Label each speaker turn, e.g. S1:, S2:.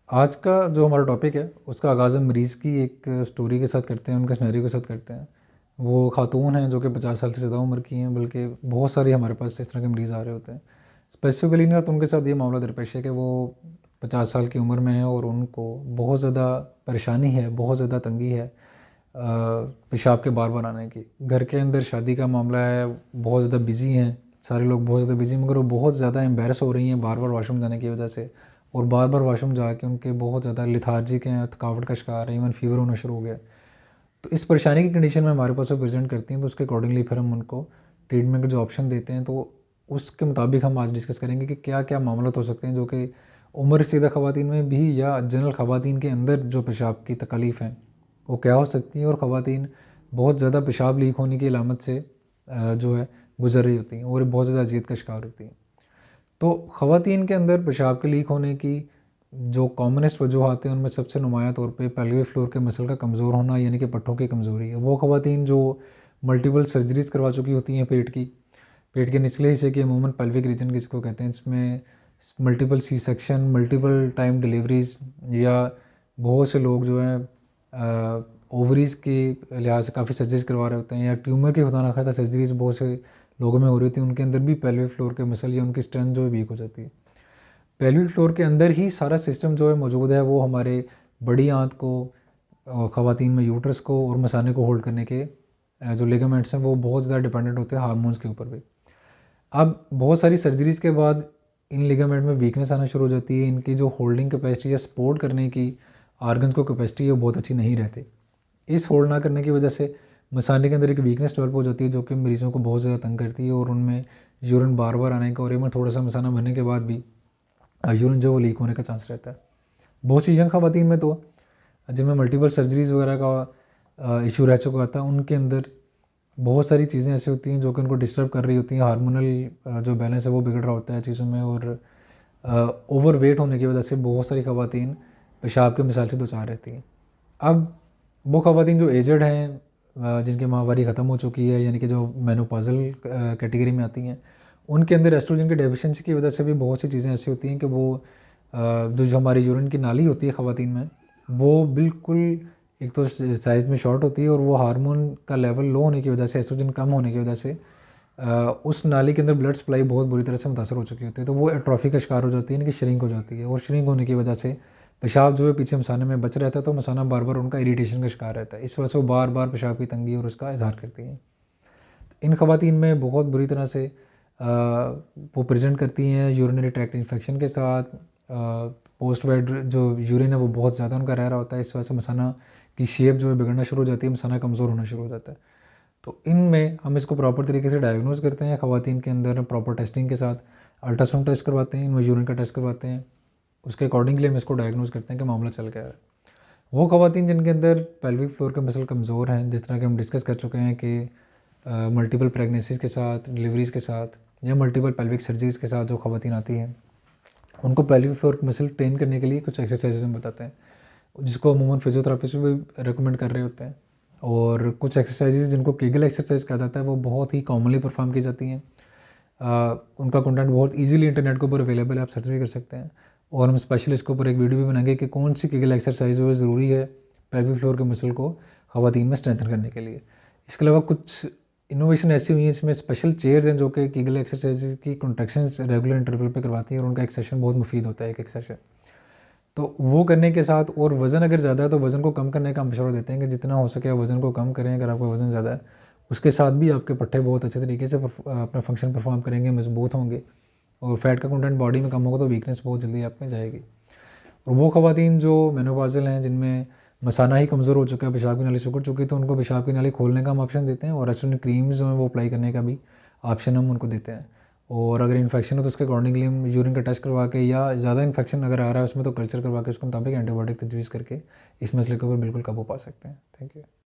S1: आज का जो हमारा टॉपिक है उसका आगाज़ हम मरीज़ की एक स्टोरी के साथ करते हैं, उनके सिनेरियो के साथ करते हैं। वो खातून हैं जो कि 50 साल से ज़्यादा उम्र की हैं, बल्कि बहुत सारी हमारे पास इस तरह के मरीज़ आ रहे होते हैं। स्पेसिफ़िकली ना तो उनके साथ ये मामला दरपेश है कि वो 50 साल की उम्र में है और उनको बहुत ज़्यादा परेशानी है, बहुत ज़्यादा तंगी है पेशाब के बार-बार आने की। घर के अंदर शादी का मामला है, बहुत ज़्यादा बिज़ी हैं, सारे लोग बहुत ज़्यादा बिज़ी, मगर वो बहुत ज़्यादा एम्बैरस हो रही हैं बार-बार वॉशरूम जाने की वजह से। और बार-बार वॉशरूम जाके उनके बहुत ज़्यादा लेथार्जिक हैं, थकावट का शिकार हैं, इवन फ़ीवर होना शुरू हो गया। तो इस परेशानी की कंडीशन में हमारे पास वो प्रेज़ेंट करती हैं, तो उसके अकॉर्डिंगली फिर हम उनको ट्रीटमेंट के जो ऑप्शन देते हैं, तो उसके मुताबिक हम आज डिस्कस करेंगे कि क्या-क्या मामलात हो सकते हैं जो कि उम्र रसीदा ख़वातीन में भी या जनरल ख़वातीन के अंदर जो पेशाब की तकलीफ़ हैं, वो क्या हो सकती हैं, और ख़वातीन बहुत ज़्यादा पेशाब लीक होने की अलामत से जो है गुज़र रही होती हैं और बहुत ज़्यादा अज़ियत का शिकार होती हैं। तो ख़वातीन के अंदर पेशाब के लीक होने की जो कॉमनेस्ट वजूहात हैं, उनमें सबसे नुमायाँ तौर पे पेल्विक फ्लोर के मसल का कमज़ोर होना, यानी कि पट्ठों की कमज़ोरी है। वो ख़वातीन जो मल्टीपल सर्जरीज़ करवा चुकी होती हैं पेट के निचले हिस्से की, अमूमन पेल्विक रीजन जिसको कहते हैं, इसमें multiple C section, multiple time deliveries, या बहुत से लोग जो हैं ओवरीज़ के लिहाज से काफ़ी सर्जरीज़ करवा रहे होते हैं, या ट्यूमर की खुदा ना खास्ता सर्जरीज़ बहुत से लोगों में हो रही होती है, उनके अंदर भी पेल्विक फ्लोर के मसल या उनकी स्ट्रेंथ जो है वीक हो जाती है। पेल्विक फ्लोर के अंदर ही सारा सिस्टम जो है मौजूद है, वो हमारे बड़ी आंत को, ख़वातीन में यूट्रस को और मसाने को होल्ड करने के जो लिगामेंट्स हैं वो बहुत ज़्यादा डिपेंडेंट होते हैं हार्मोन्स के ऊपर भी। अब बहुत सारी सर्जरीज़ के बाद इन लिगामेंट में वीकनेस आना शुरू हो जाती है, इनकी जो होल्डिंग कैपेसिटी या सपोर्ट करने की आर्गन्स को कैपेसिटी है वो बहुत अच्छी नहीं रहती। इस होल्ड ना करने की वजह से मसाने के अंदर एक वीकनेस डेवलप हो जाती है जो कि मरीज़ों को बहुत ज़्यादा तंग करती है, और उनमें यूरिन बार बार आने का और इवन थोड़ा सा मसाना भरने के बाद भी यूरिन जो वो लीक होने का चांस रहता है। बहुत सी यंग ख़वातीन में तो जिनमें मल्टीपल सर्जरीज़ वगैरह का इशू रह चुका था, उनके अंदर बहुत सारी चीज़ें ऐसी होती हैं जो कि उनको डिस्टर्ब कर रही होती हैं। हार्मोनल जो बैलेंस है वो बिगड़ रहा होता है चीज़ों में, और ओवर वेट होने की वजह से बहुत सारी ख़वातीन पेशाब के मिसाल से दो चार रहती हैं। अब वो ख़वातीन जो एजड हैं, जिनकी माहवारी ख़त्म हो चुकी है, यानी कि जो मेनोपॉज़ल कैटेगरी में आती हैं, उनके अंदर एस्ट्रोजन की डेफिशिएंसी की वजह से भी बहुत सी चीज़ें ऐसी होती हैं कि वो जो हमारी यूरिन की नाली होती है ख़वातीन में, वो बिल्कुल एक तो साइज़ में शॉर्ट होती है, और वो हार्मोन का लेवल लो होने की वजह से, एस्ट्रोजन कम होने की वजह से उस नाली के अंदर ब्लड सप्लाई बहुत बुरी तरह से मुतासर हो चुकी होती है, तो वो एट्रोफी का शिकार हो जाती है, यानी कि श्रिंक हो जाती है, और श्रिंक होने की वजह से पेशाब जो है पीछे मसाने में बच रहता है, तो मसाना बार बार उनका इरीटेशन का शिकार रहता है। इस वजह से वो बार बार पेशाब की तंगी और उसका इजहार करती हैं। इन ख़वातीन में बहुत बुरी तरह से वो प्रेजेंट करती हैं यूरिनरी ट्रैक्ट इन्फेक्शन के साथ। पोस्ट वेड जो यूरिन है वो बहुत ज़्यादा उनका रह रहा होता है, इस वजह से मसाना की शेप जो है बिगड़ना शुरू हो जाती है, मसाना कमज़ोर होना शुरू हो जाता है। तो इनमें हम इसको प्रॉपर तरीके से डायग्नोज करते हैं ख़वातीन के अंदर प्रॉपर टेस्टिंग के साथ। अल्ट्रासाउंड टेस्ट करवाते हैं, इनमें यूरिन का टेस्ट करवाते हैं, उसके अकॉर्डिंगली हम इसको डायग्नोज करते हैं कि मामला चल क्या है। वो ख़वातीन जिनके अंदर पेल्विक फ्लोर के मसल कमज़ोर हैं, जिस तरह के हम डिस्कस कर चुके हैं कि मल्टीपल प्रेगनेंसीज़ के साथ, डिलीवरीज़ के साथ, या मल्टीपल पेल्विक सर्जरीज़ के साथ जो ख़वातीन आती हैं, उनको पेल्विक फ्लोर मसल ट्रेन करने के लिए कुछ एक्सरसाइजेज हम बताते हैं, जिसको अमूमन फिजियोथेरापिस्ट भी रिकमेंड कर रहे होते हैं। और कुछ एक्सरसाइजेज जिनको केगल एक्सरसाइज कहा जाता है, वो बहुत ही कॉमनली परफॉर्म की जाती हैं। उनका कंटेंट बहुत इजीली इंटरनेट के ऊपर अवेलेबल है, आप सर्च भी कर सकते हैं, और हम स्पेशली इसके ऊपर एक वीडियो भी बनाएंगे कि कौन सी केगल एक्सरसाइज वो ज़रूरी है पेल्विक फ्लोर के मसल को ख़वातीन में स्ट्रेंथन करने के लिए। इसके अलावा कुछ इनोवेशन ऐसी हुई है, इसमें स्पेशल चेयर्स हैं जो कि केगल एक्सरसाइज की कॉन्ट्रैक्शंस रेगुलर इंटरवल पे करवाती हैं, और उनका एक सेशन बहुत मुफीद होता है, एक सेशन। तो वो करने के साथ, और वज़न अगर ज़्यादा है तो वज़न को कम करने का मशवरा देते हैं कि जितना हो सके वज़न को कम करें। अगर आपका वज़न ज़्यादा है, उसके साथ भी आपके पट्टे बहुत अच्छे तरीके से अपना फंक्शन परफॉर्म करेंगे, मजबूत होंगे, और फैट का कंटेंट बॉडी में कम होगा तो वीकनेस बहुत जल्दी आप में जाएगी। और वो ख़वातीन जो मेनोपॉज़ल हैं, जिनमें मसाना ही कमज़ोर हो चुका है, पेशाब की नाली सिकुड़ चुकी है, तो उनको पेशाब की नाली खोलने का हम ऑप्शन देते हैं, और एस्ट्रोजन क्रीम्स जो हैं वो अप्लाई करने का भी ऑप्शन हम उनको देते हैं। और अगर इन्फेक्शन हो तो उसके अकॉर्डिंगली हम यूरिन का टेस्ट करवा के, या ज़्यादा इन्फेक्शन अगर आ रहा है उसमें तो कल्चर करवा के उसके मुताबिक एंटीबायोटिक तजवीज़ करके इस मसले के ऊपर बिल्कुल काबू पा सकते हैं। Thank you.